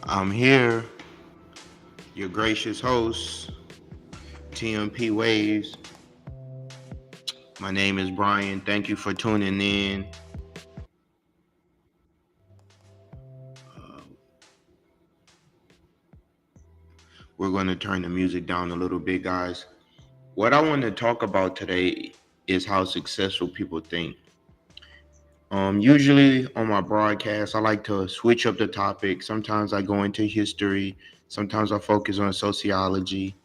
I'm here, your gracious host, TMP Waves. My name is Brian. Thank you for tuning in. Uh, we're going to turn the music down a little bit, guys. What I want to talk about today is how successful people think. Usually on my broadcast, I like to switch up the topic. Sometimes I go into history, sometimes I focus on sociology,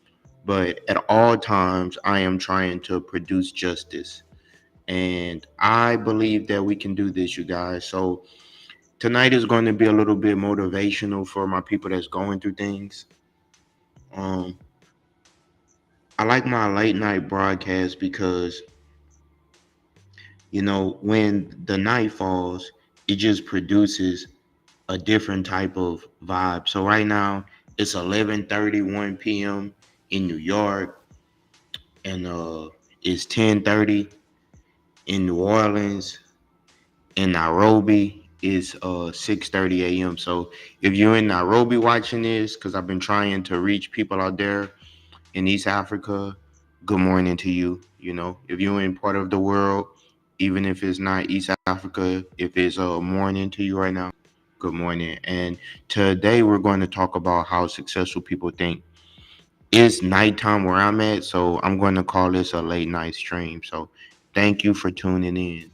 but at all times, I am trying to produce justice. And I believe that we can do this, you guys. So tonight is going to be a little bit motivational for my people that's going through things. Um, I like my late night broadcast because when the night falls, it just produces a different type of vibe. So right now it's 11:31 p.m. in New York, and it's 10:30 in New Orleans. In Nairobi is 6:30 a.m. So if you're in Nairobi watching this, because I've been trying to reach people out there in East Africa, good morning to you. If you're in part of the world, even if it's not East Africa, if it's morning to you right now, good morning. And today we're going to talk about how successful people think. It's nighttime where I'm at, so I'm going to call this a late night stream. So thank you for tuning in.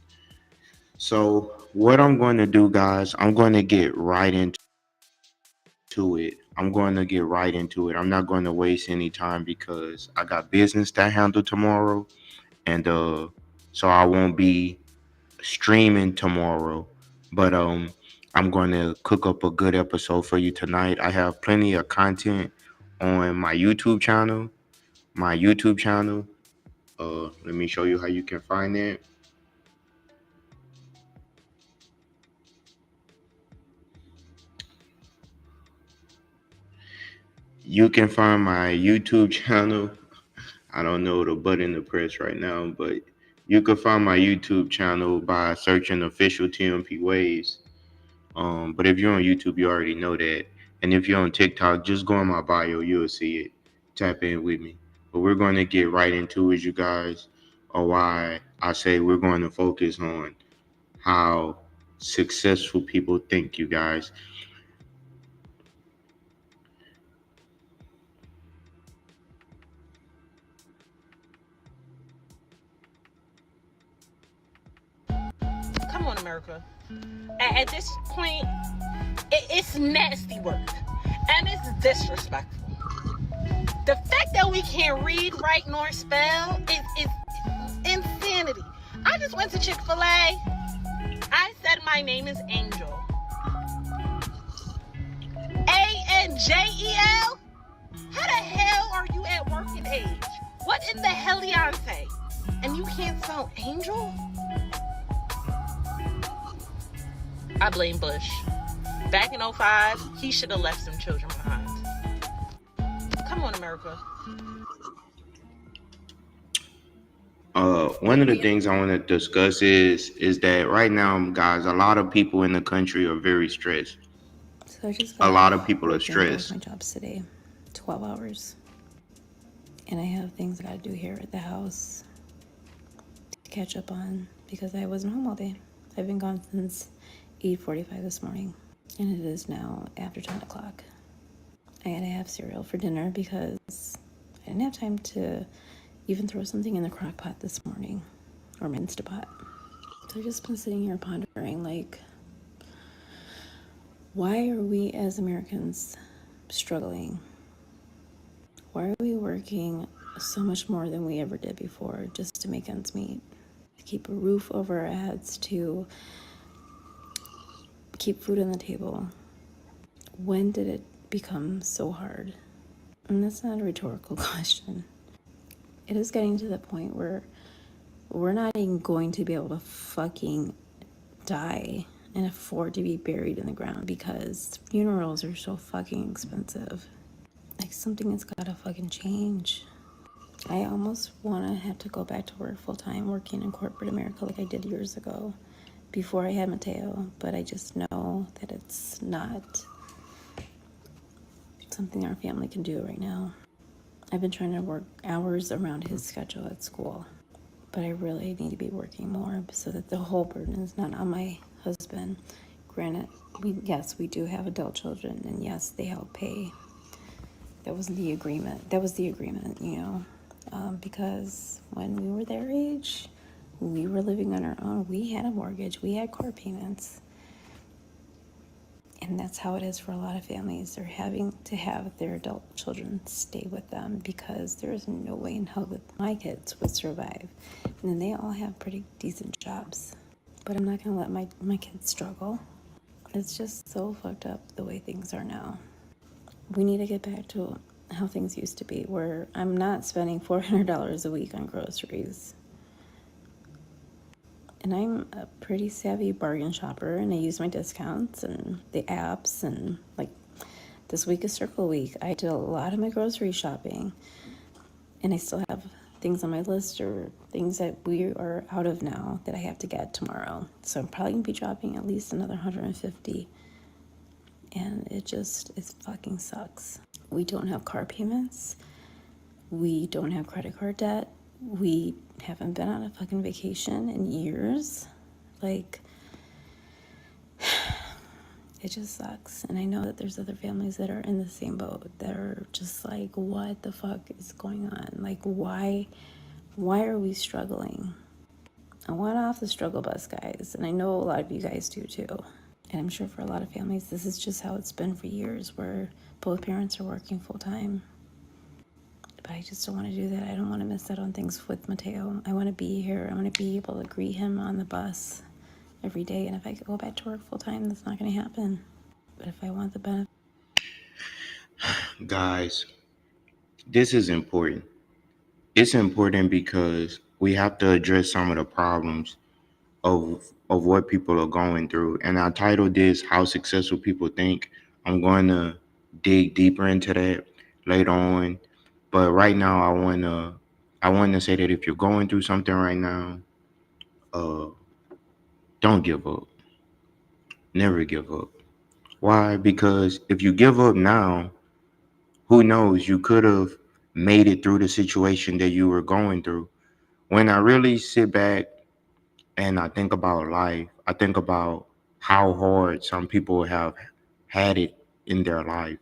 So, what I'm going to do, guys, I'm going to get right into it. I'm not going to waste any time because I got business to handle tomorrow, and so I won't be streaming tomorrow. But I'm going to cook up a good episode for you tonight. I have plenty of content on my YouTube channel. My YouTube channel. Let me show you how you can find it. You can find my YouTube channel. I don't know the button to press right now, but you can find my YouTube channel by searching official TMP Waves. But if you're on YouTube, you already know that. And if you're on TikTok, just go on my bio, you'll see it. Tap in with me. But we're going to get right into it, you guys, or why I say we're going to focus on how successful people think, you guys. Come on, America. At this point, it's nasty work. And it's disrespectful. The fact that we can't read, write, nor spell is insanity. I just went to Chick-fil-A. I said my name is Angel. Angel? How the hell are you at working age? What in the hell, Beyonce? And you can't spell Angel? I blame Bush. Back in 05, he should have left some children behind. Come on, America. One of the things I want to discuss is that right now, guys, a lot of people in the country are very stressed. So I just A got lot off of people are working both stressed. my jobs today, 12 hours. And I have things I gotta do here at the house to catch up on because I wasn't home all day. I've been gone since 8:45 this morning, and it is now after 10 o'clock. I gotta have cereal for dinner because I didn't have time to even throw something in the crock pot this morning, or my Instapot. So I've just been sitting here pondering, like, why are we as Americans struggling? Why are we working so much more than we ever did before just to make ends meet? To keep a roof over our heads, to keep food on the table. When did it become so hard? And that's not a rhetorical question. It is getting to the point where we're not even going to be able to fucking die and afford to be buried in the ground because funerals are so fucking expensive. Like, something has gotta fucking change. I almost want to have to go back to work full time, working in corporate America like I did years ago before I had Mateo, but I just know that it's not something our family can do right now. I've been trying to work hours around his schedule at school, but I really need to be working more so that the whole burden is not on my husband. Granted, we do have adult children, and yes, they help pay. That was the agreement. Because when we were their age, we were living on our own. We had a mortgage. We had car payments. And that's how it is for a lot of families. They're having to have their adult children stay with them because there's no way in hell that my kids would survive. And then they all have pretty decent jobs. But I'm not going to let my kids struggle. It's just so fucked up the way things are now. We need to get back to how things used to be, where I'm not spending $400 a week on groceries. And I'm a pretty savvy bargain shopper, and I use my discounts and the apps, and like this week is Circle Week. I did a lot of my grocery shopping, and I still have things on my list or things that we are out of now that I have to get tomorrow. So I'm probably gonna be dropping at least another $150. And it fucking sucks. We don't have car payments. We don't have credit card debt. We haven't been on a fucking vacation in years. Like, it just sucks. And I know that there's other families that are in the same boat that are just like, what the fuck is going on? Like, why are we struggling? I want off the struggle bus, guys. And I know a lot of you guys do too. And I'm sure for a lot of families, this is just how it's been for years, where both parents are working full time. But I just don't want to do that. I don't want to miss out on things with Mateo. I want to be here. I want to be able to greet him on the bus every day. And if I go back to work full time, that's not going to happen. But if I want the benefit. Guys, this is important. It's important because we have to address some of the problems of what people are going through. And I titled this How Successful People Think. I'm going to dig deeper into that later on. But right now I want to say that if you're going through something right now, don't give up. Never give up. Why? Because if you give up now, who knows, you could have made it through the situation that you were going through. When I really sit back and I think about life, I think about how hard some people have had it in their life,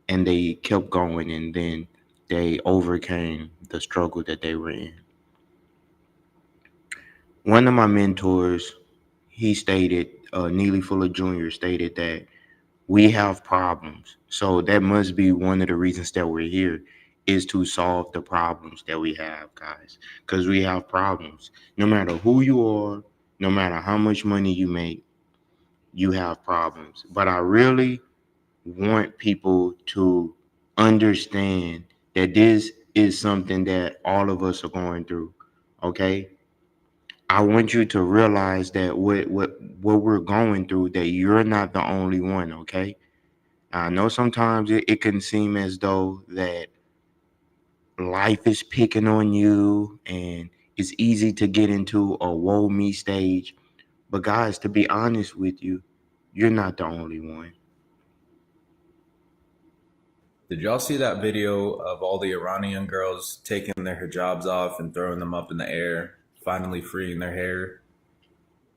and they kept going, and then they overcame the struggle that they were in. One of my mentors, he stated, Neely Fuller Jr. stated that we have problems. So that must be one of the reasons that we're here, is to solve the problems that we have, guys. Because we have problems. No matter who you are, no matter how much money you make, you have problems. But I really want people to understand that this is something that all of us are going through. Okay? I want you to realize that what we're going through, that you're not the only one, okay? I know sometimes it can seem as though that life is picking on you and it's easy to get into a woe me stage. But guys, to be honest with you, you're not the only one. Did y'all see that video of all the Iranian girls taking their hijabs off and throwing them up in the air, finally freeing their hair?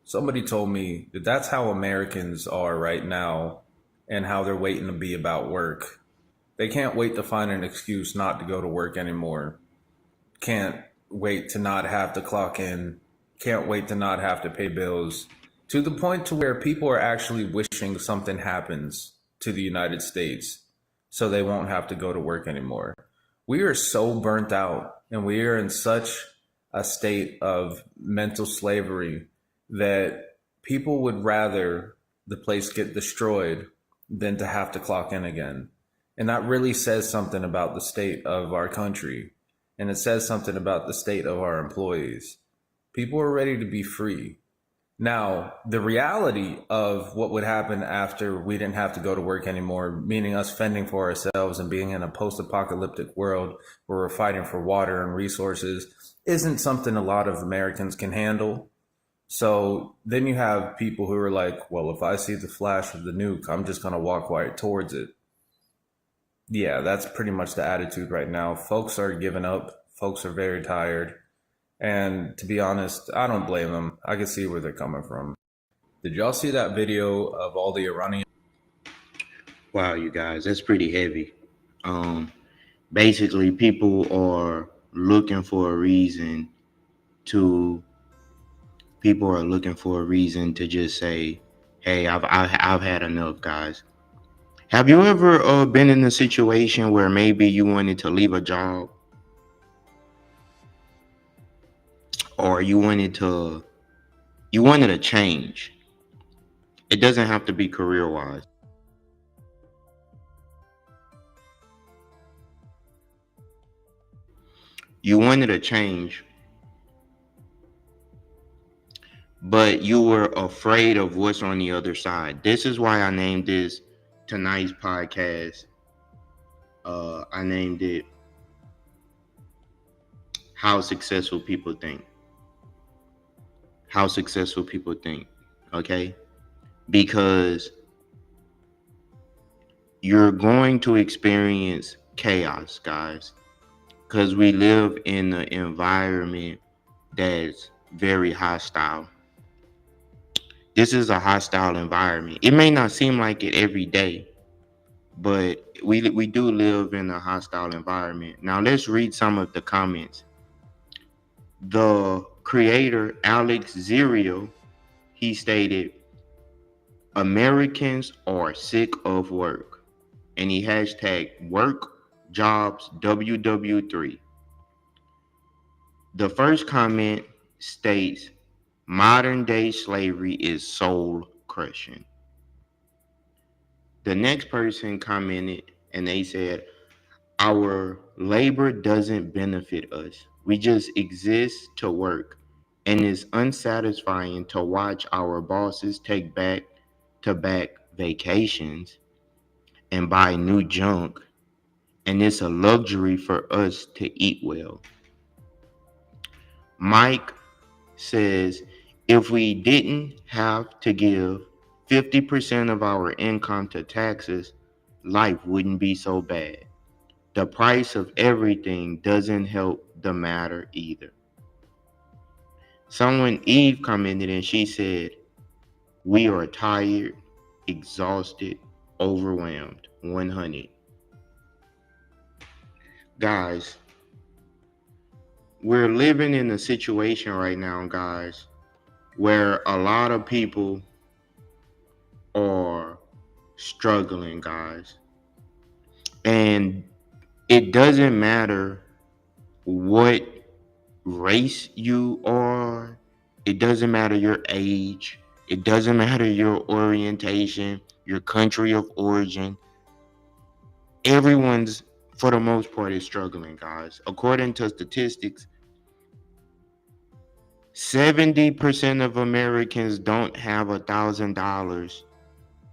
Somebody told me that that's how Americans are right now and how they're waiting to be about work. They can't wait to find an excuse not to go to work anymore. Can't wait to not have to clock in. Can't wait to not have to pay bills. To the point to where people are actually wishing something happens to the United States so they won't have to go to work anymore. We are so burnt out, and we are in such a state of mental slavery that people would rather the place get destroyed than to have to clock in again. And that really says something about the state of our country. And it says something about the state of our employees. People are ready to be free. Now, the reality of what would happen after we didn't have to go to work anymore, meaning us fending for ourselves and being in a post-apocalyptic world where we're fighting for water and resources, isn't something a lot of Americans can handle. So then you have people who are like, well, if I see the flash of the nuke, I'm just going to walk right towards it. Yeah, that's pretty much the attitude right now. Folks are giving up. Folks are very tired. And to be honest, I don't blame them. I can see where they're coming from. Did y'all see that video of all the Iranian? Wow, you guys, that's pretty heavy. Um, Basically, people are looking for a reason to to just say, "Hey, I've had enough, guys." Have you ever been in a situation where maybe you wanted to leave a job, or you wanted a change? It doesn't have to be career wise. You wanted a change, but you were afraid of what's on the other side. This is why I named this tonight's podcast. I named it "How Successful People Think." How successful people think. Okay, because you're going to experience chaos, guys, because we live in an environment that's very hostile. This is a hostile environment. It may not seem like it every day, but we do live in a hostile environment. Now let's read some of the comments. The creator Alex Zerio, he stated, "Americans are sick of work," and he hashtag work jobs WW3. The first comment states, "Modern day slavery is soul crushing." The next person commented and they said, "Our labor doesn't benefit us. We just exist to work. And it's unsatisfying to watch our bosses take back to back vacations and buy new junk. And it's a luxury for us to eat well." Mike says, "If we didn't have to give 50% of our income to taxes, life wouldn't be so bad. The price of everything doesn't help the matter either." Someone, Eve, commented and she said, "We are tired, exhausted, overwhelmed." 100. Guys, we're living in a situation right now, guys, where a lot of people are struggling, guys. And it doesn't matter what race you are, it doesn't matter your age, it doesn't matter your orientation, your country of origin. Everyone's, for the most part, is struggling, guys. According to statistics, 70% of Americans don't have $1,000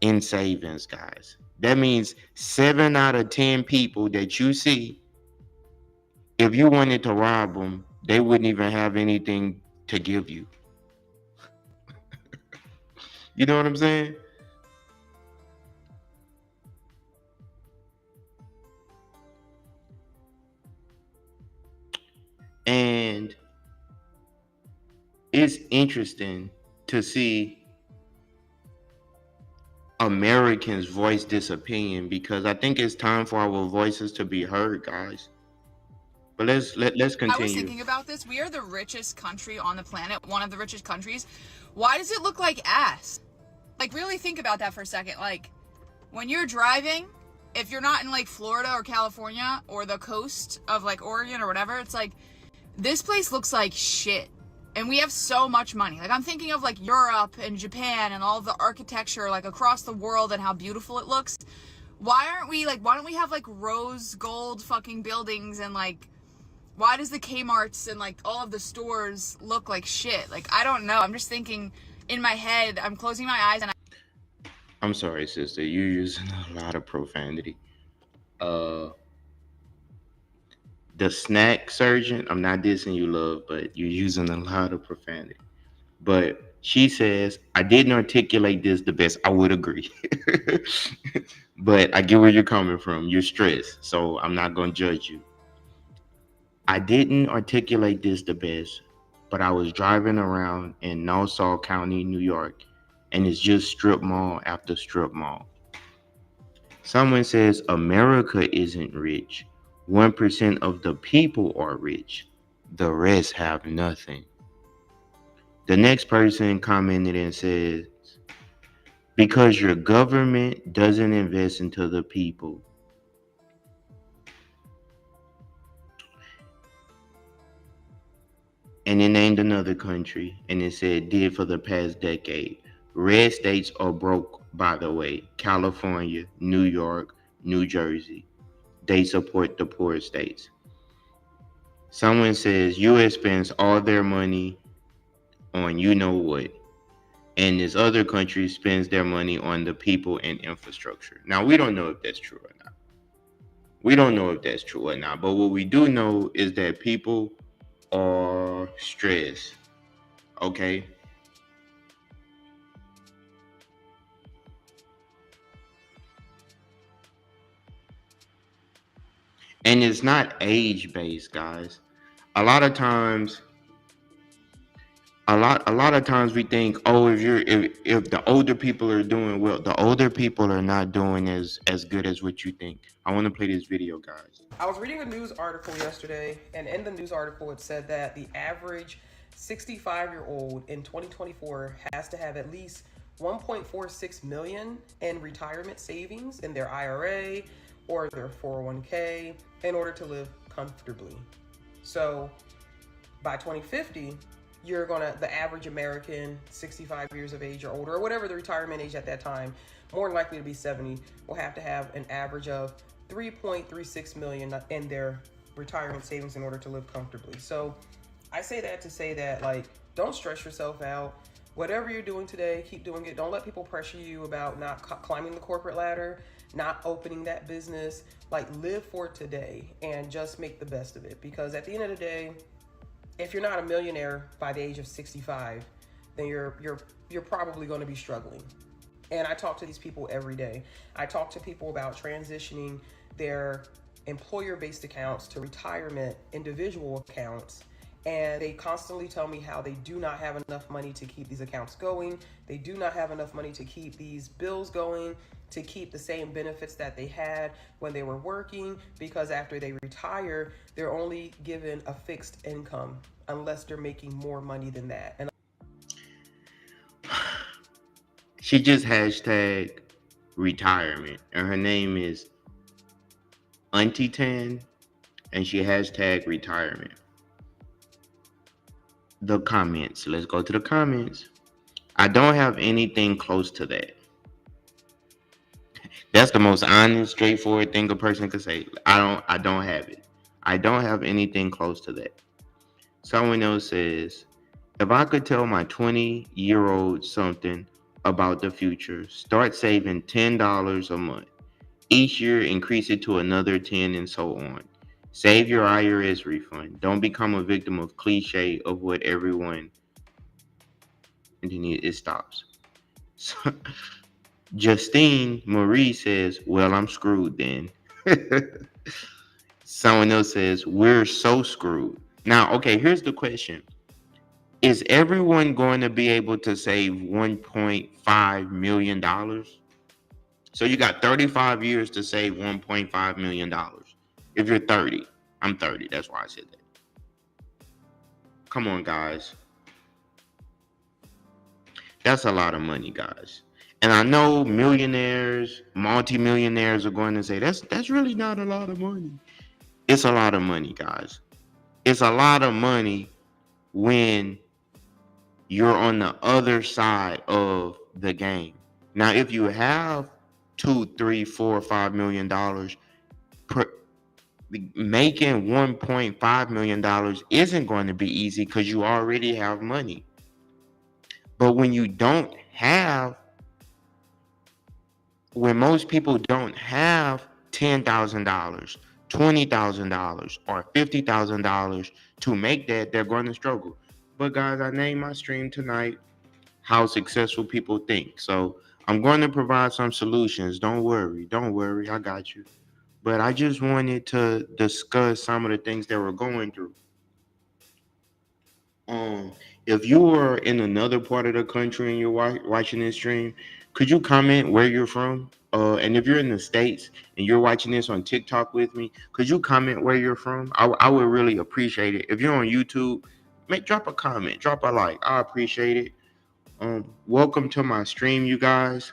in savings, guys. That means 7 out of 10 people that you see, if you wanted to rob them, they wouldn't even have anything to give you. You know what I'm saying? And it's interesting to see Americans voice this opinion because I think it's time for our voices to be heard, guys. But let's I was continue. thinking about this. We are the richest country on the planet, one of the richest countries. Why does it look like ass? Like, really think about that for a second. Like, when you're driving, if you're not in like Florida or California or the coast of like Oregon or whatever, it's like, this place looks like shit. And we have so much money. Like, I'm thinking of like Europe and Japan and all the architecture like across the world and how beautiful it looks. Why don't we have like rose gold fucking buildings and like, why does the Kmart's and like all of the stores look like shit? Like, I don't know. I'm just thinking in my head, I'm closing my eyes and I'm sorry, sister. You're using a lot of profanity. Uh, the snack surgeon. I'm not dissing you, love, but you're using a lot of profanity. But She says, I didn't articulate this the best. I would agree. But I get where you're coming from. You're stressed, so I'm not going to judge you. I didn't articulate this the best, but I was driving around in Nassau County, New York, and it's just strip mall after strip mall. Someone says America isn't rich. 1% of the people are rich. The rest have nothing. The next person commented and says, because your government doesn't invest into the people. And it named another country, and it said did for the past decade. Red states are broke, by the way. California, New York, New Jersey. They support the poor states. Someone says US spends all their money on you know what, and this other country spends their money on the people and infrastructure. Now, we don't know if that's true or not. We don't know if that's true or not, but what we do know is that people are stressed, okay? And it's not age based, guys. A lot of times, a lot of times we think, oh, if the older people are doing well, the older people are not doing as good as what you think. I want to play this video, guys. I was reading a news article yesterday, and in the news article, it said that the average 65-year-old in 2024 has to have at least 1.46 million in retirement savings in their IRA or their 401k in order to live comfortably. So by 2050, the average American 65 years of age or older, or whatever the retirement age at that time, more than likely to be 70, will have to have an average of 3.36 million in their retirement savings in order to live comfortably. So I say that to say that, like, don't stress yourself out. Whatever you're doing today, keep doing it. Don't let people pressure you about not climbing the corporate ladder, not opening that business. Like, live for today and just make the best of it. Because at the end of the day, if you're not a millionaire by the age of 65, then you're probably going to be struggling. And I talk to these people every day. I talk to people about transitioning their employer-based accounts to retirement individual accounts. And they constantly tell me how they do not have enough money to keep these accounts going. They do not have enough money to keep these bills going, to keep the same benefits that they had when they were working, because after they retire, they're only given a fixed income unless they're making more money than that. And She just hashtag retirement, and her name is Auntie Tan, and she hashtag retirement. The comments. Let's go to the comments. I don't have anything close to that. That's the most honest, straightforward thing a person could say. I don't have it. I don't have anything close to that. Someone else says, if I could tell my 20-year-old something about the future, start saving $10 a month. Each year, increase it to another 10 and so on. Save your IRS refund. Don't become a victim of cliche of what everyone, and then it stops. So, Justine Marie says, well, I'm screwed then. Someone else says, we're so screwed. Now, okay, here's the question. Is everyone going to be able to save $1.5 million? So you got 35 years to save $1.5 million. If you're 30, I'm 30. That's why I said that. Come on, guys. That's a lot of money, guys. And I know millionaires, multimillionaires are going to say, that's really not a lot of money. It's a lot of money, guys. It's a lot of money when you're on the other side of the game. Now, if you have $2, $3, $4, $5 million, making $1.5 million isn't going to be easy because you already have money. But when most people don't have $10,000, $20,000, or $50,000 to make that, they're going to struggle. But guys, I named my stream tonight, how successful people think. So I'm going to provide some solutions. Don't worry, I got you. But I just wanted to discuss some of the things that we're going through. Um, if you are in another part of the country and you're watching this stream, could you comment where you're from? And if you're in the States and you're watching this on TikTok with me, could you comment where you're from? I would really appreciate it. If you're on YouTube, drop a comment, drop a like. I appreciate it. Welcome to my stream, you guys.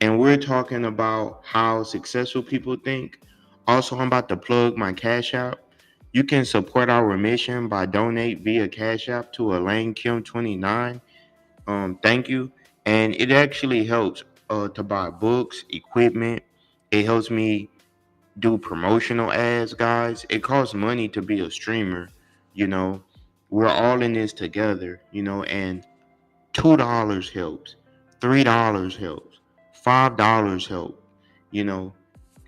And we're talking about how successful people think. Also, I'm about to plug my Cash App. You can support our mission by donate via Cash App to Elaine Kim 29. Thank you. And it actually helps to buy books, equipment. It helps me do promotional ads, guys. It costs money to be a streamer, you know. We're all in this together, and $2 helps, $3 helps, $5 help. You know,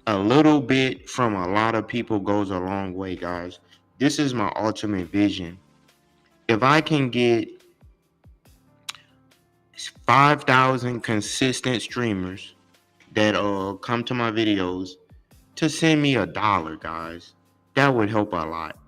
a little bit from a lot of people goes a long way, guys. This is my ultimate vision. If I can get 5,000 consistent streamers that come to my videos to send me $1, guys, that would help a lot.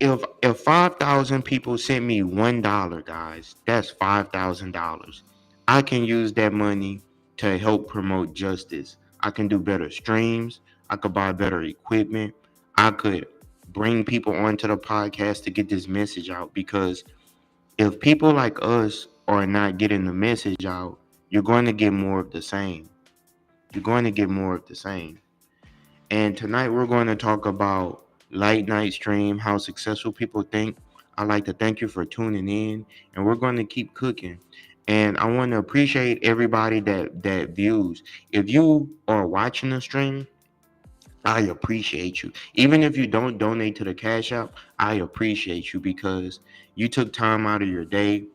If 5,000 people sent me $1, guys, that's $5,000. I can use that money to help promote justice. I can do better streams. I could buy better equipment. I could bring people onto the podcast to get this message out, because if people like us are not getting the message out, you're going to get more of the same. You're going to get more of the same. And tonight we're going to talk about late night stream, how successful people think. I'd like to thank you for tuning in, and we're going to keep cooking. And I want to appreciate everybody that views. If you are watching the stream, I appreciate you. Even if you don't donate to the Cash App, I appreciate you, because you took time out of your day,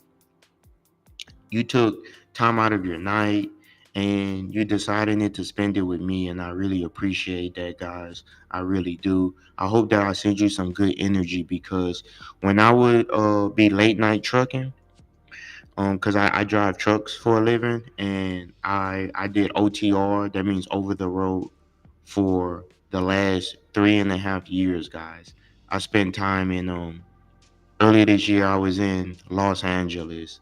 you took time out of your night, and you decided to spend it with me, and I really appreciate that, guys. I really do. I hope that I send you some good energy, because when I would be late night trucking, because I drive trucks for a living, and I did OTR, that means over the road, for the last 3.5 years, guys. I spent time in earlier this year I was in Los Angeles,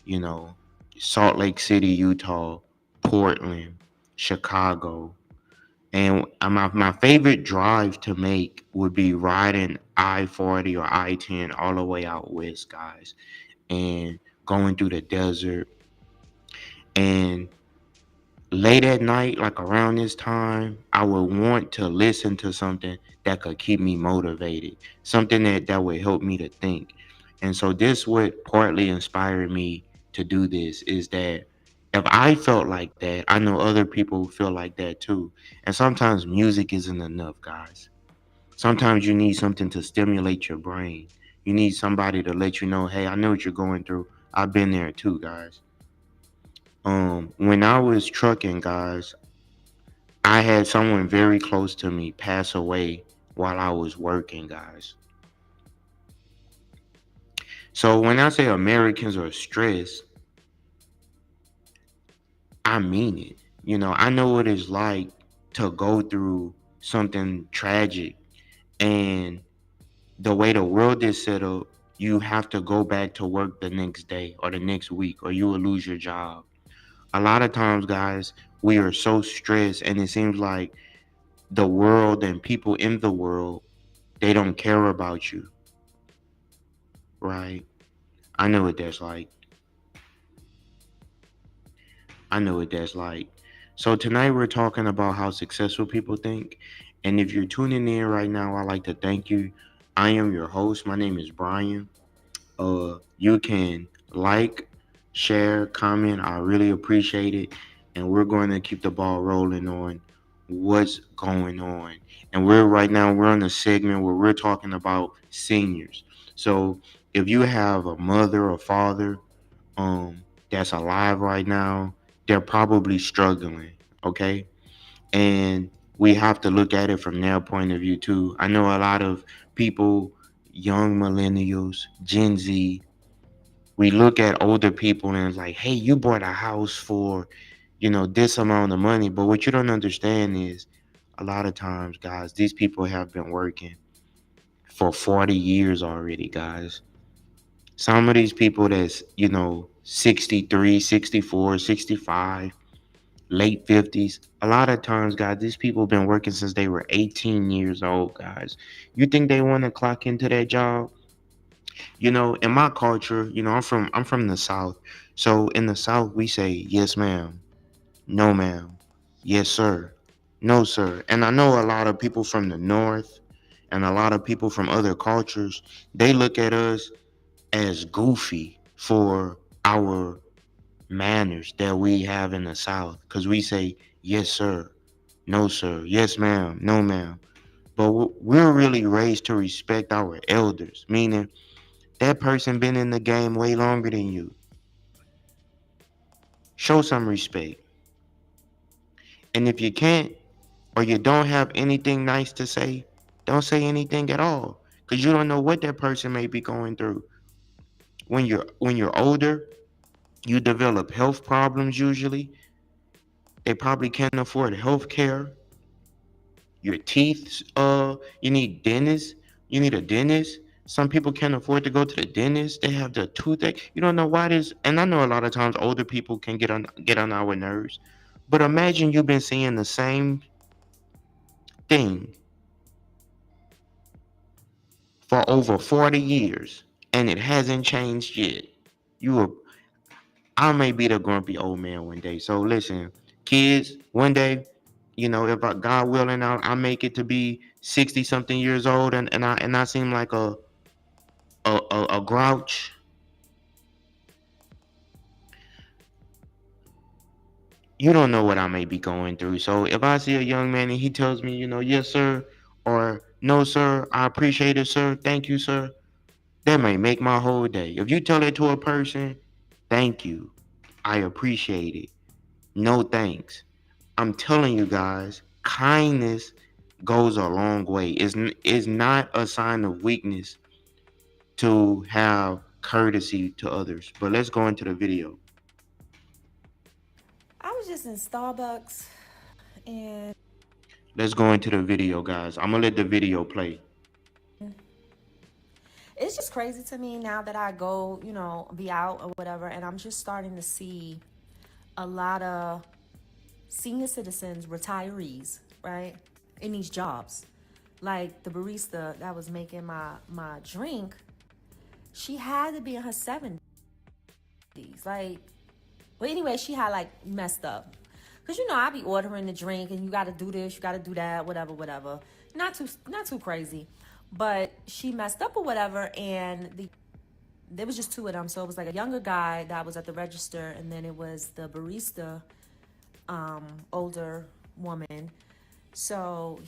you know, Salt Lake City, Utah, Portland, Chicago. And my favorite drive to make would be riding I-40 or I-10 all the way out west, guys, and going through the desert. And late at night, like around this time, I would want to listen to something that could keep me motivated, something that would help me to think. And so this would partly inspire me to do this, is that if I felt like that, I know other people feel like that too. And sometimes music isn't enough, guys. Sometimes you need something to stimulate your brain. You need somebody to let you know, hey, I know what you're going through. I've been there too, guys. When I was trucking, guys, I had someone very close to me pass away while I was working, guys. So when I say Americans are stressed, I mean it. I know what it's like to go through something tragic, and the way the world is set up, you have to go back to work the next day or the next week, or you will lose your job. A lot of times, guys, we are so stressed, and it seems like the world and people in the world, they don't care about you, right? I know what that's like. I know what that's like. So tonight we're talking about how successful people think. And if you're tuning in right now, I'd like to thank you. I am your host. My name is Brian. You can like, share, comment. I really appreciate it. And we're going to keep the ball rolling on what's going on. And we're on a segment where we're talking about seniors. So if you have a mother or father that's alive right now, they're probably struggling, okay? And we have to look at it from their point of view too. I know a lot of people, young millennials, Gen Z, we look at older people and it's like, hey, you bought a house for, this amount of money. But what you don't understand is a lot of times, guys, these people have been working for 40 years already, guys. Some of these people that's, 63, 64, 65, late 50s. A lot of times, guys, these people been working since they were 18 years old, guys. You think they want to clock into that job? In my culture, I'm from the South. So in the South, we say yes, ma'am, no, ma'am, yes, sir, no, sir. And I know a lot of people from the North and a lot of people from other cultures, they look at us as goofy for our manners that we have in the South because we say yes, sir, no, sir, yes, ma'am, no, ma'am. But we're really raised to respect our elders, meaning that person been in the game way longer than you. Show some respect. And if you can't or you don't have anything nice to say, don't say anything at all. Cause you don't know what that person may be going through. When you're older, you develop health problems usually. They probably can't afford health care. Your teeth, you need dentists. You need a dentist. Some people can't afford to go to the dentist. They have the toothache. You don't know why this. And I know a lot of times older people can get on our nerves. But imagine you've been seeing the same thing for over 40 years and it hasn't changed yet. You will, I may be the grumpy old man one day. So listen, kids, one day, if God willing, I make it to be 60 something years old and I seem like a grouch. You don't know what I may be going through. So if I see a young man and he tells me, yes, sir, or no, sir, I appreciate it, sir, thank you, sir, that may make my whole day. If you tell it to a person, thank you, I appreciate it, no thanks. I'm telling you guys, kindness goes a long way. It's not a sign of weakness to have courtesy to others. But let's go into the video. I was just in Starbucks and Let's go into the video, guys. I'm gonna let the video play. it's just crazy to me now that I go, be out or whatever, and I'm just starting to see a lot of senior citizens, retirees, right, in these jobs. Like the barista that was making my drink, she had to be in her 70s. Like, well, anyway, she had like messed up. Cause I be ordering the drink and you gotta do this, you gotta do that, whatever. Not too crazy. But she messed up or whatever, and there was just two of them. So it was like a younger guy that was at the register, and then it was the barista, older woman. So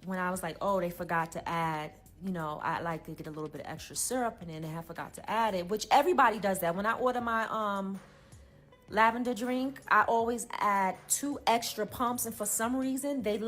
when I was like, oh, they forgot to add, I like to get a little bit of extra syrup, and then they forgot to add it, which everybody does that. When I order my lavender drink, I always add 2 extra pumps, and for some reason they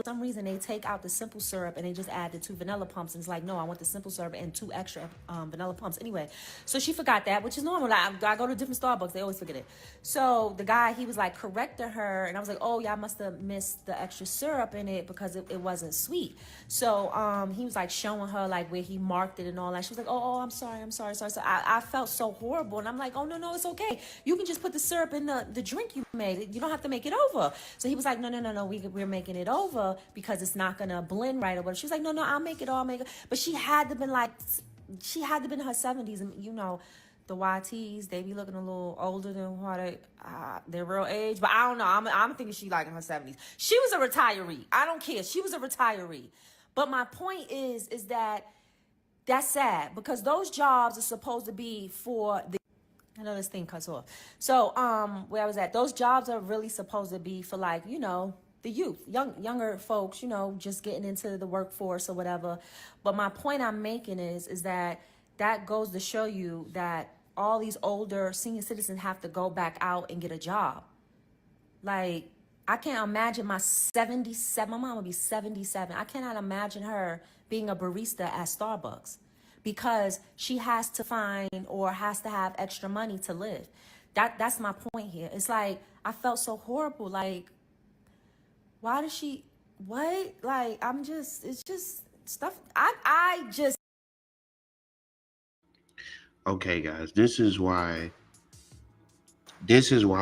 take out the simple syrup and they just add the 2 vanilla pumps, and it's like, no, I want the simple syrup and 2 extra vanilla pumps. Anyway, so she forgot that, which is normal. I go to different Starbucks, they always forget it. So the guy, he was like correcting her, and I was like, oh yeah, I must have missed the extra syrup in it because it wasn't sweet. So he was like showing her like where he marked it and all that. She was like, oh, I'm sorry. So I felt so horrible, and I'm like, oh no, it's okay, you can just put the syrup in the drink you made. You don't have to make it over. So he was like, no, we're making it over because it's not gonna blend right or whatever. She was like, no, I'll make it. But she had to been in her 70s, and the YTs, they be looking a little older than what their real age. But I don't know. I'm thinking she like in her 70s. She was a retiree. I don't care. She was a retiree. But my point is that that's sad because those jobs are supposed to be for the. I know this thing cuts off. So, where I was at, those jobs are really supposed to be for like, the youth, younger folks, just getting into the workforce or whatever. But my point I'm making is that goes to show you that all these older senior citizens have to go back out and get a job. Like, I can't imagine my 77, my mom would be 77. I cannot imagine her being a barista at Starbucks. because she has to find or has to have extra money to live. That's my point here. It's like I felt so horrible. Like, why does she what? Like, it's just stuff I just Okay, guys, this is why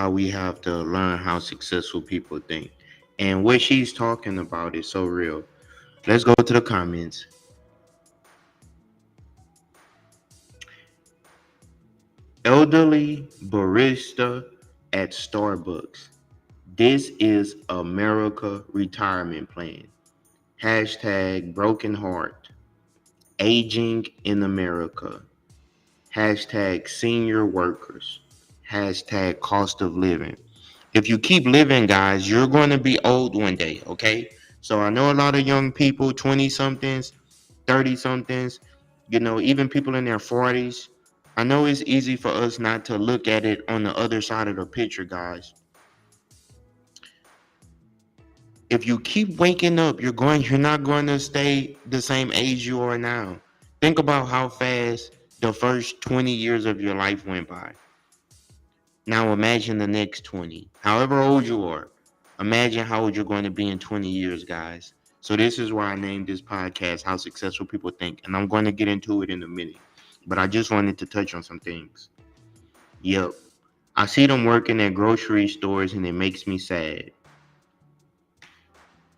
we have to learn how successful people think. And what she's talking about is so real. Let's go to the comments. Elderly barista at Starbucks. This is America retirement plan. Hashtag broken heart. Aging in America. Hashtag senior workers. Hashtag cost of living. If you keep living, guys, you're going to be old one day, okay? So I know a lot of young people, 20 somethings, 30 somethings, even people in their 40s. I know it's easy for us not to look at it on the other side of the picture, guys. If you keep waking up, you're not going to stay the same age you are now. Think about how fast the first 20 years of your life went by. Now imagine the next 20. However old you are, imagine how old you're going to be in 20 years, guys. So this is why I named this podcast How Successful People Think, and I'm going to get into it in a minute. But I just wanted to touch on some things. Yep. I see them working at grocery stores and it makes me sad.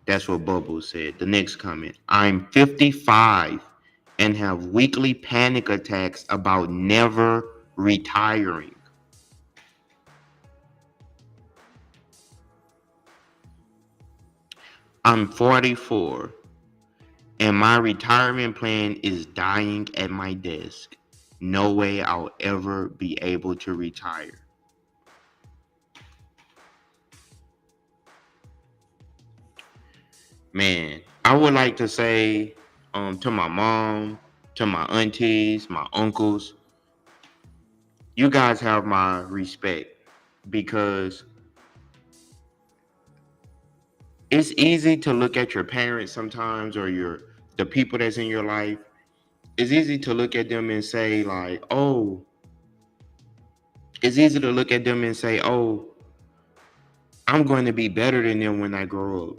That's what Bubbles said. The next comment. I'm 55 and have weekly panic attacks about never retiring. I'm 44 and my retirement plan is dying at my desk. No way I'll ever be able to retire. Man, I would like to say to my mom, to my aunties, my uncles, you guys have my respect because it's easy to look at your parents sometimes or the people that's in your life. It's easy to look at them and say like, "Oh, it's easy to look at them and say, "Oh, I'm going to be better than them when I grow up."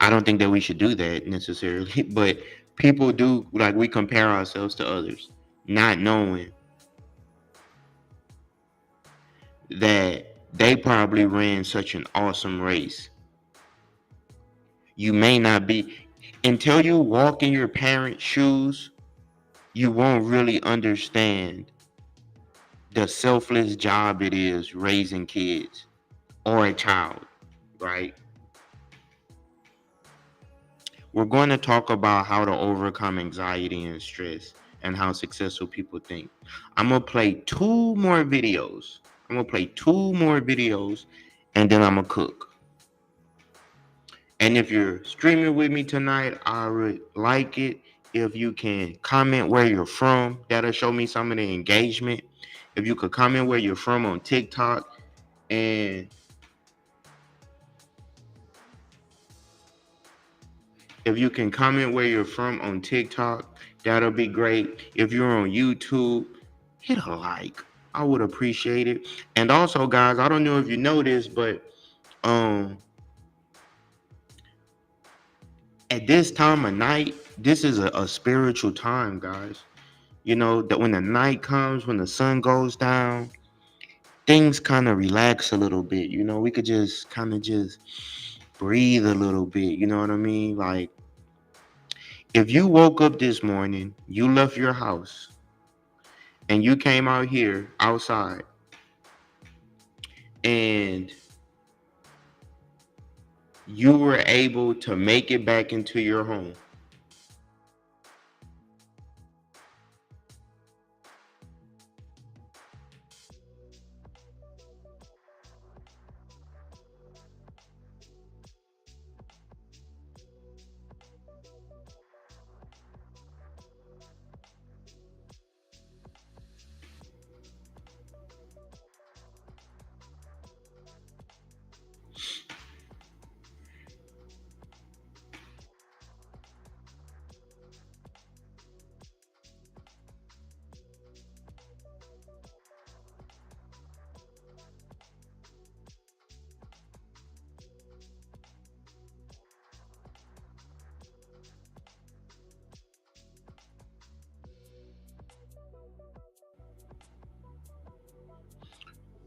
I don't think that we should do that necessarily, but people do, like, we compare ourselves to others, not knowing that they probably ran such an awesome race. You may not be, until you walk in your parents' shoes, you won't really understand the selfless job it is raising kids or a child, right? We're going to talk about how to overcome anxiety and stress and how successful people think. I'm going to play two more videos. And then I'm going to cook. And if you're streaming with me tonight, I would like it if you can comment where you're from. That'll show me some of the engagement. If you could comment where you're from on TikTok, and if you can comment where you're from on TikTok, that'll be great. If you're on YouTube, hit a like. I would appreciate it. And also, guys, I don't know if you know this, but at this time of night, this is a spiritual time, guys. That when the night comes, when the sun goes down, things kind of relax a little bit. We could just kind of just breathe a little bit. You know what I mean? Like, if you woke up this morning, you left your house, and you came out here outside, and you were able to make it back into your home.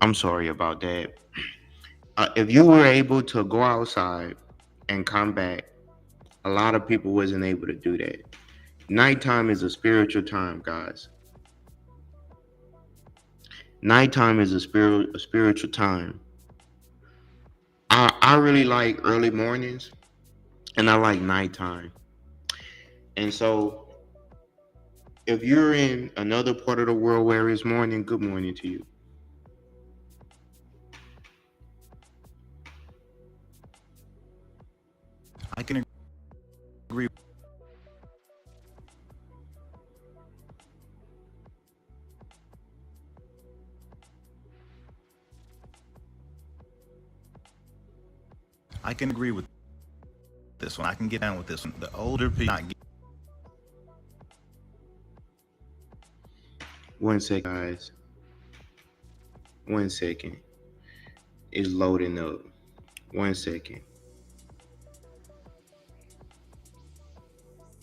I'm sorry about that. If you were able to go outside and come back, a lot of people wasn't able to do that. Nighttime is a spiritual time, guys. Nighttime is a spiritual time. I really like early mornings and I like nighttime. And so if you're in another part of the world where it's morning, good morning to you. I can agree. I can agree with this one. I can get down with this one. The older people not get. One second, guys. 1 second. It's loading up. 1 second.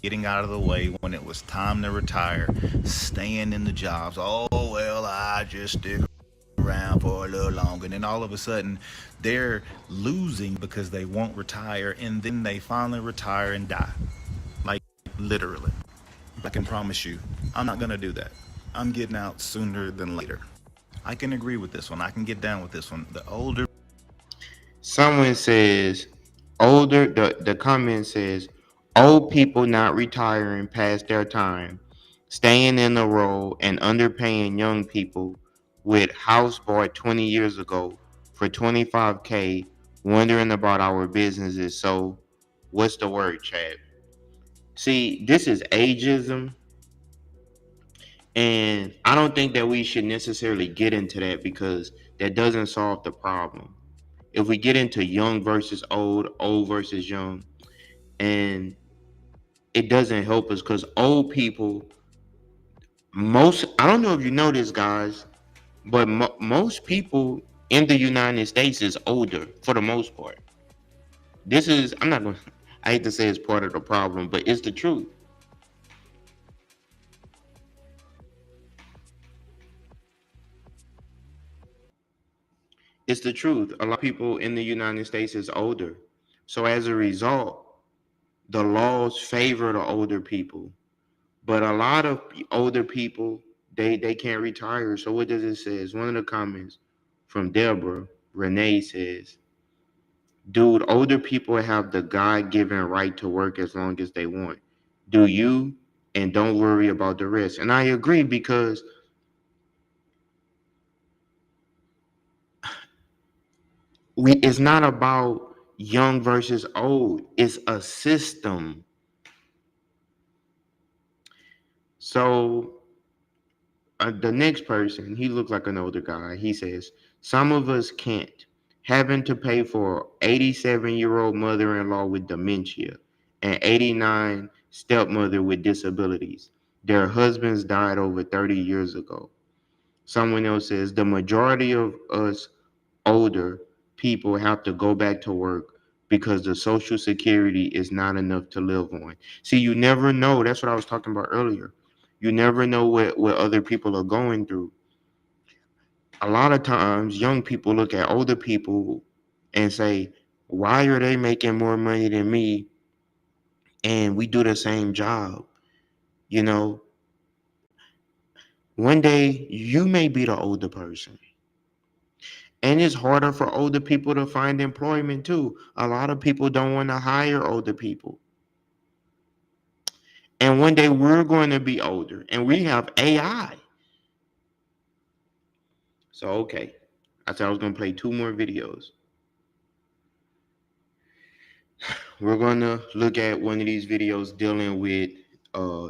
Getting out of the way when it was time to retire, staying in the jobs. Oh, well, I just stick around for a little longer. And then all of a sudden, they're losing because they won't retire. And then they finally retire and die. Like, literally. I can promise you, I'm not going to do that. I'm getting out sooner than later. I can agree with this one. I can get down with this one. The older. Someone says the comment says old people not retiring past their time, staying in the role and underpaying young people with house bought 20 years ago for 25K, wondering about our businesses. So what's the word, Chad? See, this is ageism, and I don't think that we should necessarily get into that because that doesn't solve the problem. If we get into young versus old, old versus young, and it doesn't help us because old people, I don't know if you know this, guys, but most people in the United States is older for the most part. I'm not going to, I hate to say it's part of the problem, but it's the truth. It's the truth. A lot of people in the United States is older. So as a result, the laws favor the older people. But a lot of older people, they can't retire. So what does it say? One of the comments from Deborah, Renee says, dude, older people have the God-given right to work as long as they want. Do you, and don't worry about the rest. And I agree because it's not about young versus old. It's a system. So the next person, he looks like an older guy. He says, some of us can't. Having to pay for 87-year-old mother-in-law with dementia and 89 stepmother with disabilities. Their husbands died over 30 years ago. Someone else says, the majority of us older people have to go back to work because the social security is not enough to live on. See, you never know. That's what I was talking about earlier. You never know what other people are going through. A lot of times, young people look at older people and say, why are they making more money than me? And we do the same job. You know, one day you may be the older person. And it's harder for older people to find employment too. A lot of people don't want to hire older people. And one day we're going to be older and we have AI. So, okay. I said I was going to play two more videos. We're going to look at one of these videos dealing with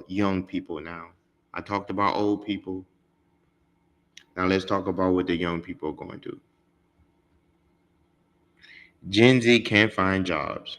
young people now. I talked about old people. Now let's talk about what the young people are going through. Gen Z can't find jobs.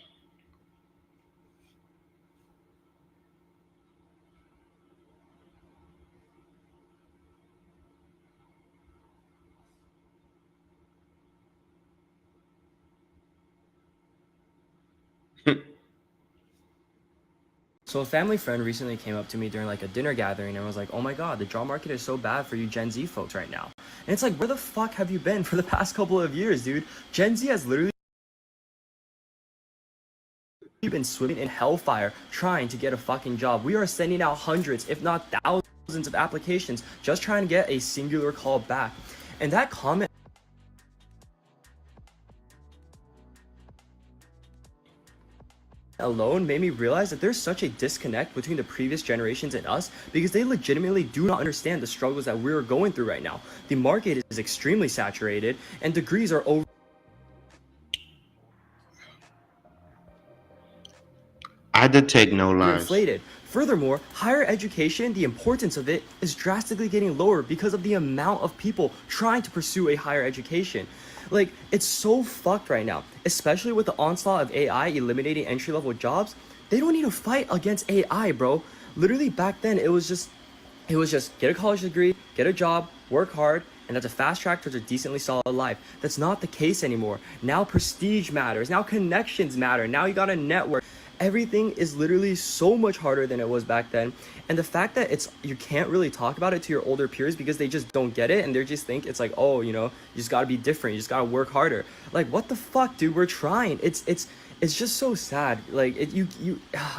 So a family friend recently came up to me during like a dinner gathering and was like, oh my god, the job market is so bad for you Gen Z folks right now. And it's like, where the fuck have you been for the past couple of years, dude? Gen Z has literally been swimming in hellfire trying to get a fucking job. We are sending out hundreds, if not thousands of applications just trying to get a singular call back. And that comment alone made me realize that there's such a disconnect between the previous generations and us, because they legitimately do not understand the struggles that we're going through right now. The market is extremely saturated and degrees are over. I detect no lies. Inflated. Furthermore, higher education, the importance of it is drastically getting lower because of the amount of people trying to pursue a higher education. Like, it's so fucked right now, especially with the onslaught of AI eliminating entry-level jobs. They don't need to fight against AI, bro. Literally back then, it was just get a college degree, get a job, work hard, and that's a fast track towards a decently solid life. That's not the case anymore. Now prestige matters. Now connections matter. Now you got a network. Everything is literally so much harder than it was back then. And the fact that you can't really talk about it to your older peers because they just don't get it, and they just think it's like, oh, you know, you just gotta be different, you just gotta work harder. Like, what the fuck, dude? We're trying. It's just so sad. Like,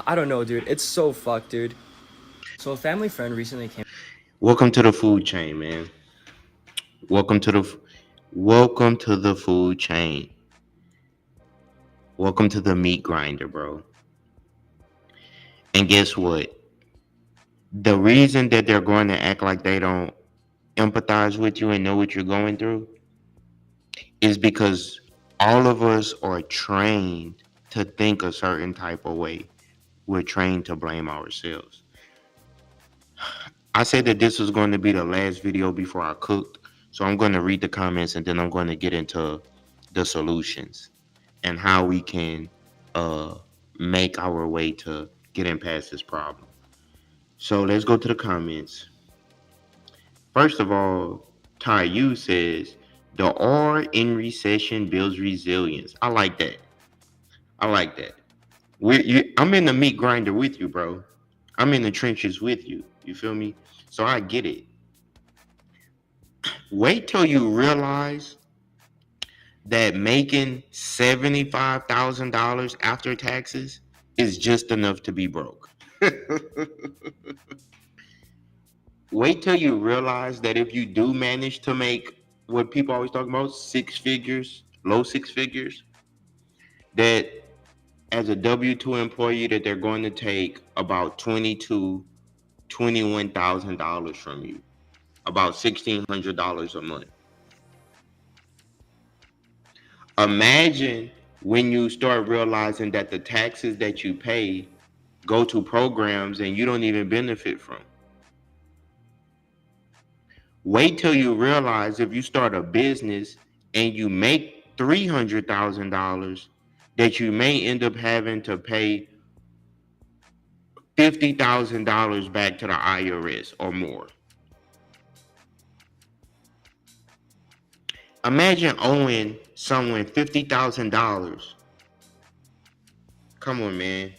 I don't know, dude. It's so fucked, dude. So a family friend recently came. Welcome to the food chain, man. Welcome to the food chain. Welcome to the meat grinder, bro. And guess what? The reason that they're going to act like they don't empathize with you and know what you're going through is because all of us are trained to think a certain type of way. We're trained to blame ourselves. I said that this was going to be the last video before I cooked, so I'm going to read the comments and then I'm going to get into the solutions and how we can make our way to getting past this problem. So let's go to the comments. First of all, Ty Yu says, the R in recession builds resilience. I like that. I'm in the meat grinder with you, bro. I'm in the trenches with you. You feel me? So I get it. Wait till you realize that making $75,000 after taxes is just enough to be broke. Wait till you realize that if you do manage to make what people always talk about, six figures, low six figures, that as a W-2 employee that they're going to take about $21,000 from you, about $1,600 a month. Imagine when you start realizing that the taxes that you pay go to programs and you don't even benefit from. Wait till you realize if you start a business and you make $300,000 that you may end up having to pay $50,000 back to the IRS or more. Imagine owing someone $50,000. Come on, man.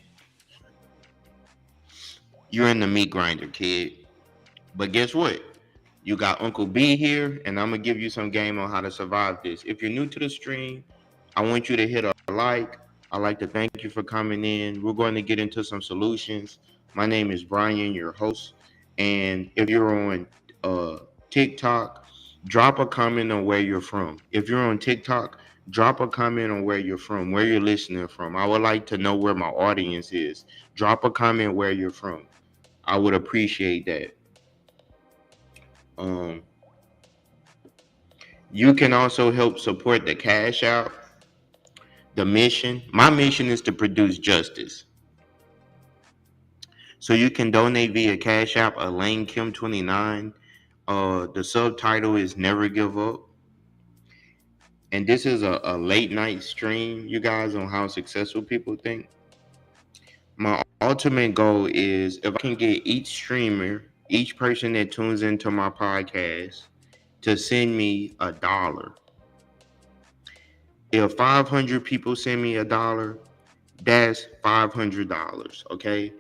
You're in the meat grinder, kid. But guess what? You got Uncle B here, and I'm going to give you some game on how to survive this. If you're new to the stream, I want you to hit a like. I'd like to thank you for coming in. We're going to get into some solutions. My name is Brian, your host. And if you're on TikTok, drop a comment on where you're from. If you're on TikTok, drop a comment on where you're from, where you're listening from. I would like to know where my audience is. Drop a comment where you're from. I would appreciate that. You can also help support the Cash Out. The mission. My mission is to produce justice. So you can donate via Cash App, Elaine Kim 29. The subtitle is Never Give Up. And this is a late night stream, you guys, on how successful people think. My ultimate goal is if I can get each streamer, each person that tunes into my podcast to send me $1. If 500 people send me $1, that's $500, okay?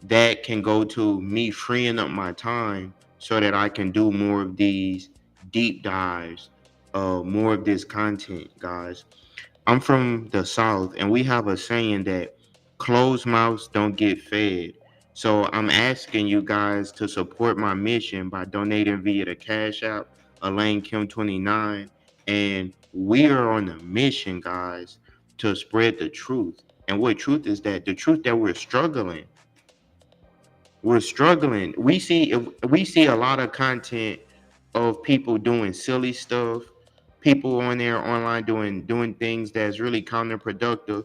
that can go to me freeing up my time so that I can do more of these deep dives, more of this content, guys. I'm from the South, and we have a saying that closed mouths don't get fed. So I'm asking you guys to support my mission by donating via the Cash App, Elaine Kim 29, and we are on a mission, guys, to spread the truth. And what truth is that? The truth that we're struggling. We're struggling. We see a lot of content of people doing silly stuff, people on there online doing things that's really counterproductive.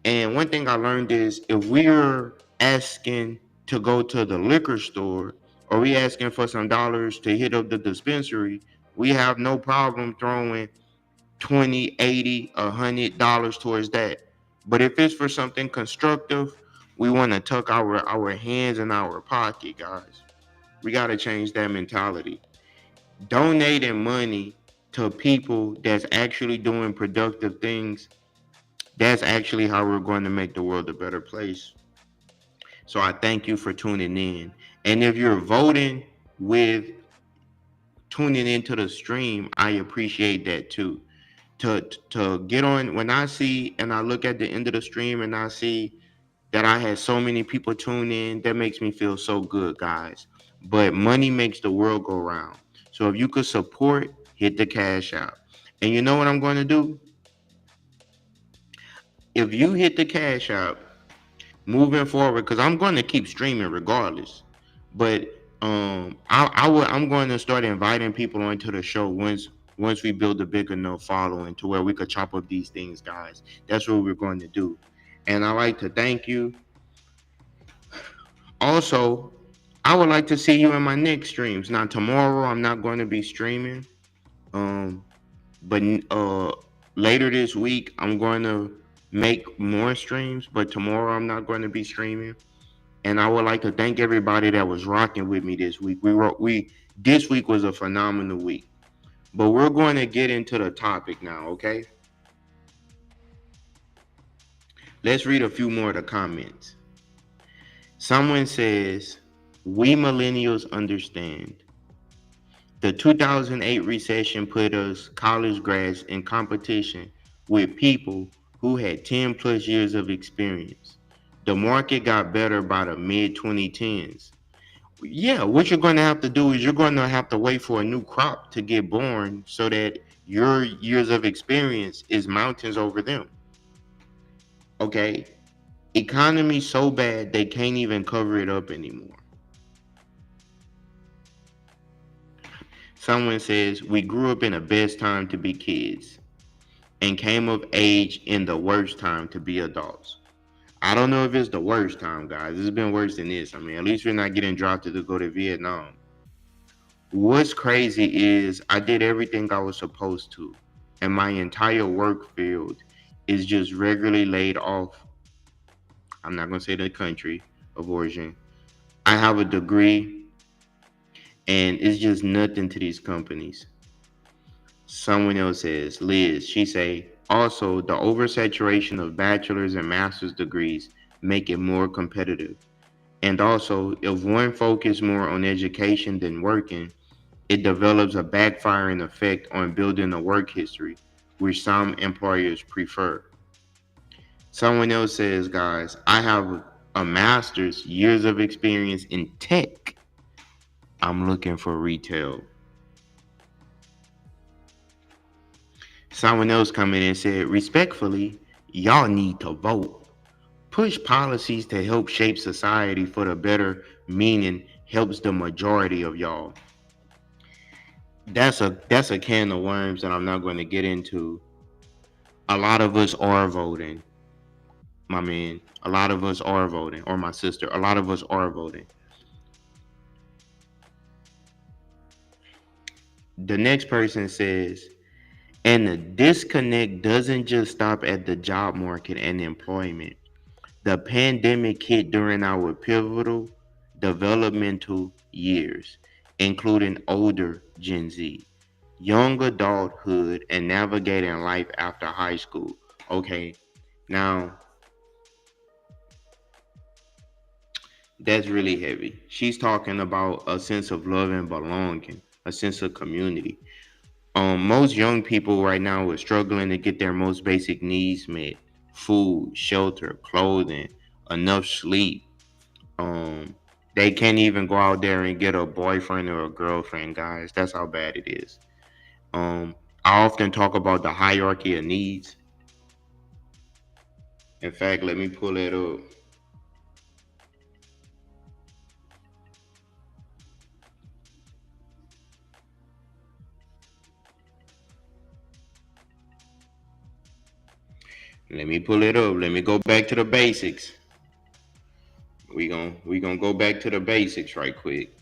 And one thing I learned is if we're asking to go to the liquor store or we asking for some dollars to hit up the dispensary, we have no problem throwing 20, 80, $100 towards that. But if it's for something constructive, we want to tuck our hands in our pocket, guys. We got to change that mentality. Donating money to people that's actually doing productive things, that's actually how we're going to make the world a better place. So I thank you for tuning in. And if you're voting with tuning into the stream, I appreciate that too. To get on, when I see and I look at the end of the stream and I see that I had so many people tune in, that makes me feel so good, guys. But money makes the world go round. So if you could support, hit the cash out. And you know what I'm going to do? If you hit the cash out, moving forward, because I'm going to keep streaming regardless. But I'm going to start inviting people onto the show once we build a big enough following to where we could chop up these things, guys. That's what we're going to do. And I like to thank you. Also, I would like to see you in my next streams. Now tomorrow I'm not going to be streaming. Um, but later this week I'm going to make more streams. But tomorrow I'm not going to be streaming. And I would like to thank everybody that was rocking with me this week. This week was a phenomenal week. But we're going to get into the topic now, okay? Let's read a few more of the comments. Someone says, "We millennials understand. The 2008 recession put us college grads in competition with people who had 10 plus years of experience. The market got better by the mid 2010s. Yeah, what you're going to have to do is you're going to have to wait for a new crop to get born so that your years of experience is mountains over them. Okay? Economy so bad they can't even cover it up anymore." Someone says, "We grew up in the best time to be kids and came of age in the worst time to be adults." I don't know if it's the worst time, guys. It's been worse than this. I mean, at least we're not getting drafted to go to Vietnam. What's crazy is I did everything I was supposed to, and my entire work field is just regularly laid off. I'm not going to say the country of origin. I have a degree, and it's just nothing to these companies. Someone else says, Liz, she say, "Also, the oversaturation of bachelor's and master's degrees make it more competitive. And also, if one focus more on education than working, it develops a backfiring effect on building a work history, which some employers prefer." Someone else says, "Guys, I have a master's, years of experience in tech. I'm looking for retail." Someone else come in and said, "Respectfully, y'all need to vote. Push policies to help shape society for the better, meaning helps the majority of y'all." That's a can of worms that I'm not going to get into. A lot of us are voting, my man. A lot of us are voting, or my sister. A lot of us are voting. The next person says, "And the disconnect doesn't just stop at the job market and employment. The pandemic hit during our pivotal developmental years, including older Gen Z, young adulthood, and navigating life after high school." Okay, now That's really heavy. She's talking about a sense of love and belonging, a sense of community. Most young people right now are struggling to get their most basic needs met: food, shelter, clothing, enough sleep. Um, they can't even go out there and get a boyfriend or a girlfriend, guys. That's how bad it is. Um, I often talk about the hierarchy of needs. In fact, let me pull it up. Let me pull it up. Let me go back to the basics. We gonna go back to the basics right quick.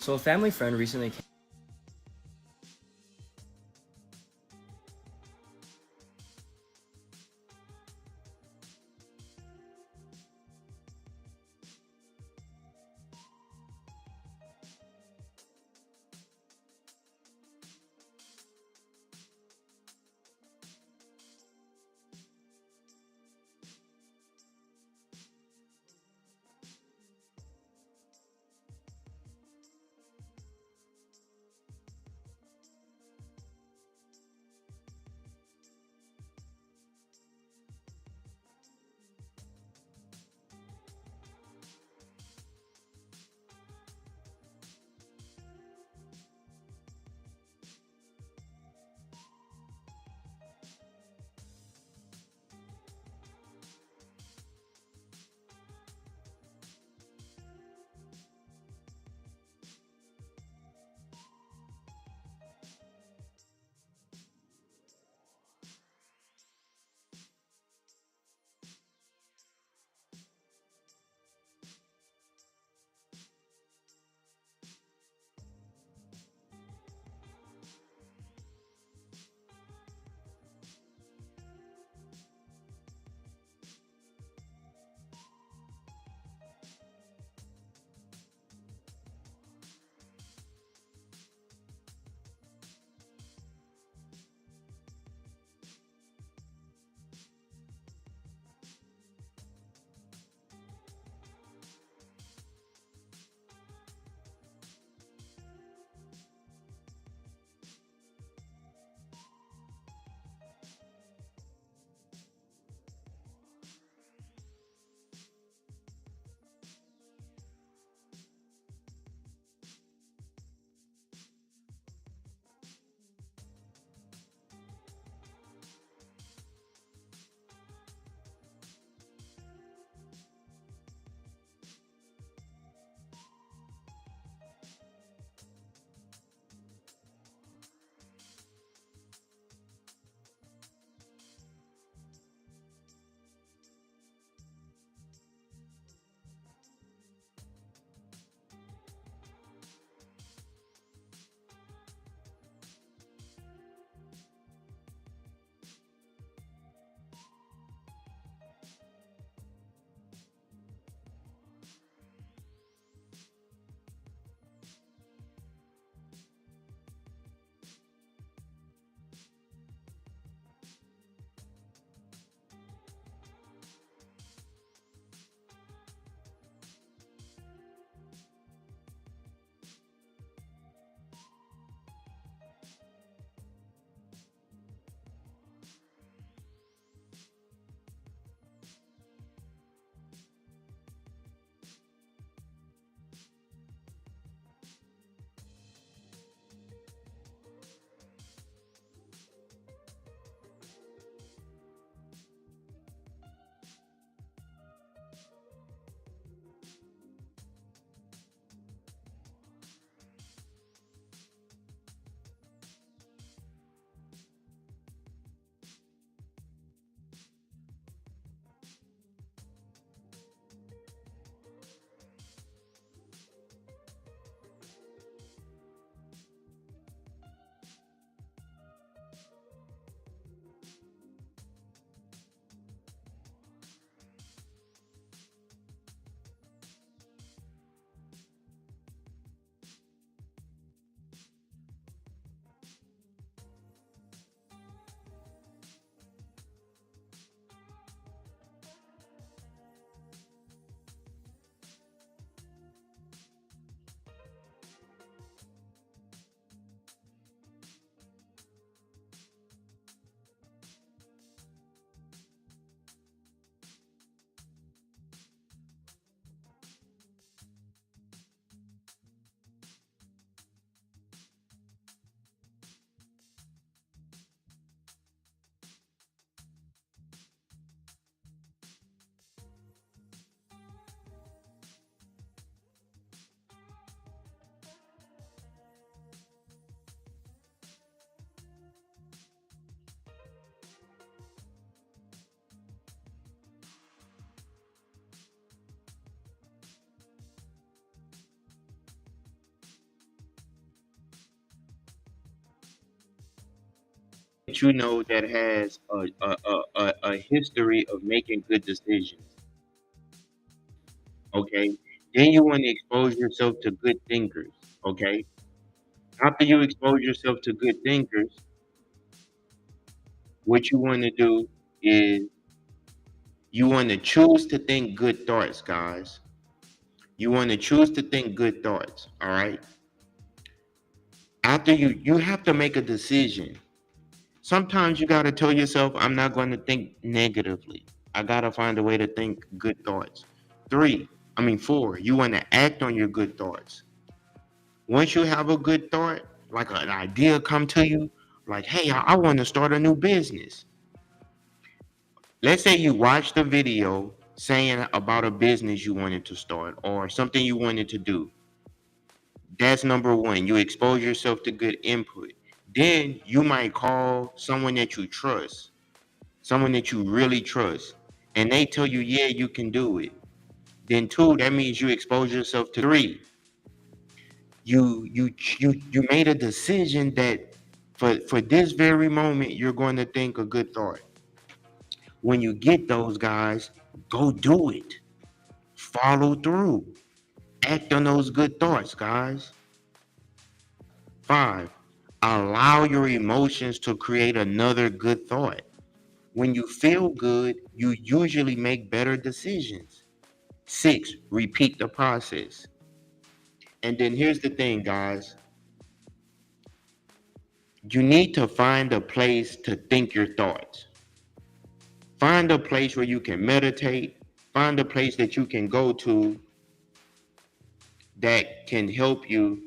So a family friend recently came that you know that has a history of making good decisions. Okay. Then you want to expose yourself to good thinkers. Okay. After you expose yourself to good thinkers, what you want to do is you want to choose to think good thoughts, guys. You want to choose to think good thoughts. All right. After you have to make a decision. Sometimes you got to tell yourself, I'm not going to think negatively. I got to find a way to think good thoughts. Four, you want to act on your good thoughts. Once you have a good thought, like an idea come to you, like, hey, I want to start a new business. Let's say you watched a video saying about a business you wanted to start or something you wanted to do. That's number one. You expose yourself to good input. Then you might call someone that you trust, someone that you really trust, and they tell you, yeah, you can do it. Then two, that means you expose yourself to three. You made a decision that for this very moment you're going to think a good thought. When you get those guys, go do it. Follow through. Act on those good thoughts, guys. Five, allow your emotions to create another good thought. When you feel good, you usually make better decisions. Six, repeat the process. And then here's the thing, guys. You need to find a place to think your thoughts. Find a place where you can meditate. Find a place that you can go to that can help you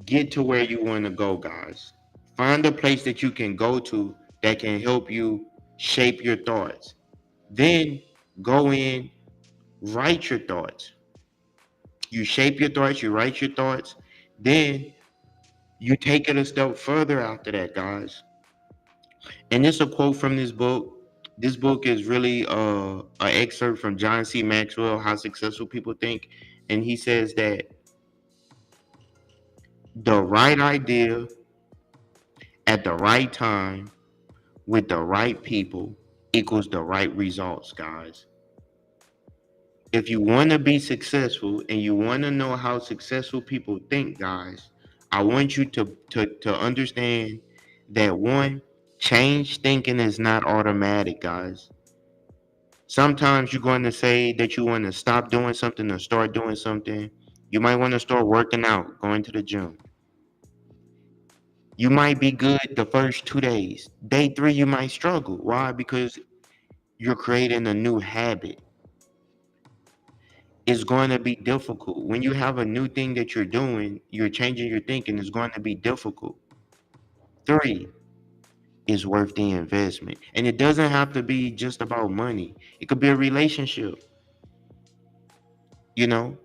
get to where you want to go, guys. Find a place that you can go to that can help you shape your thoughts. Then go in, write your thoughts. You shape your thoughts, you write your thoughts. Then you take it a step further after that, guys. And it's a quote from this book. This book is really an excerpt from John C. Maxwell, How Successful People Think. And he says that the right idea at the right time with the right people equals the right results, guys. If you want to be successful and you want to know how successful people think, guys, I want you to understand that one, change thinking is not automatic, guys. Sometimes you're going to say that you want to stop doing something or start doing something. You might want to start working out, going to the gym. You might be good the first 2 days. Day three, you might struggle. Why? Because you're creating a new habit. It's going to be difficult. When you have a new thing that you're doing, you're changing your thinking, it's going to be difficult. Three, is worth the investment. And it doesn't have to be just about money. It could be a relationship, you know?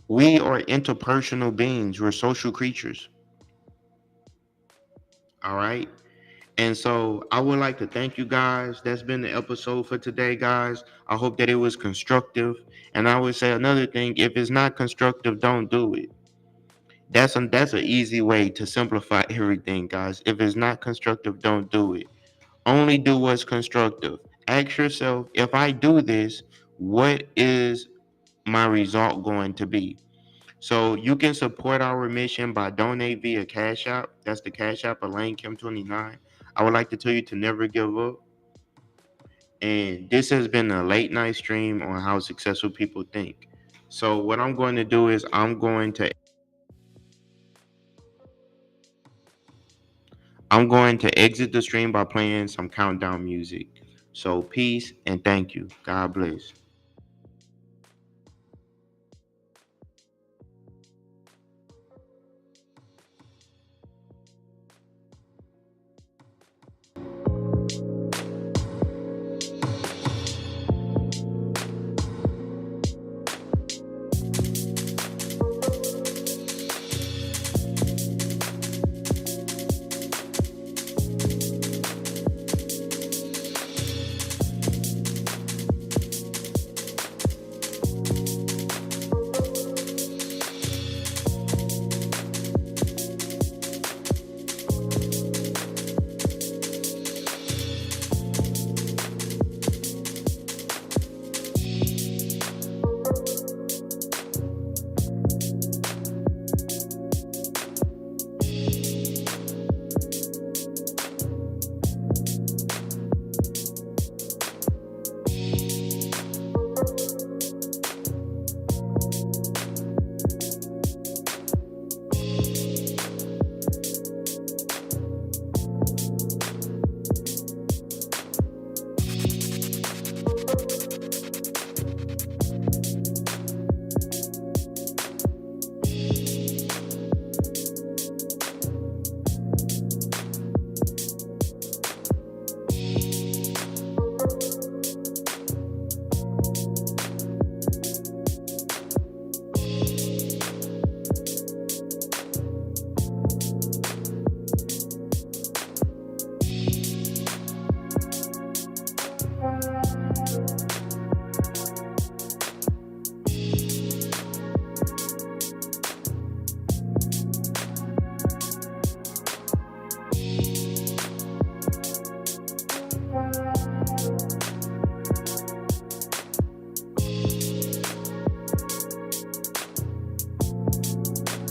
We are interpersonal beings. We're social creatures. All right. And so I would like to thank you guys. That's been the episode for today, guys. I hope that it was constructive. And I would say another thing, if it's not constructive, don't do it. That's an easy way to simplify everything, guys. If it's not constructive, don't do it. Only do what's constructive. Ask yourself, if I do this, what is my result going to be? So you can support our mission by donate via Cash App. That's the Cash App, Elaine Kim 29. I would like to tell you to never give up. And this has been a late night stream on how successful people think. So what I'm going to do is I'm going to exit the stream by playing some countdown music. So peace and thank you. God bless.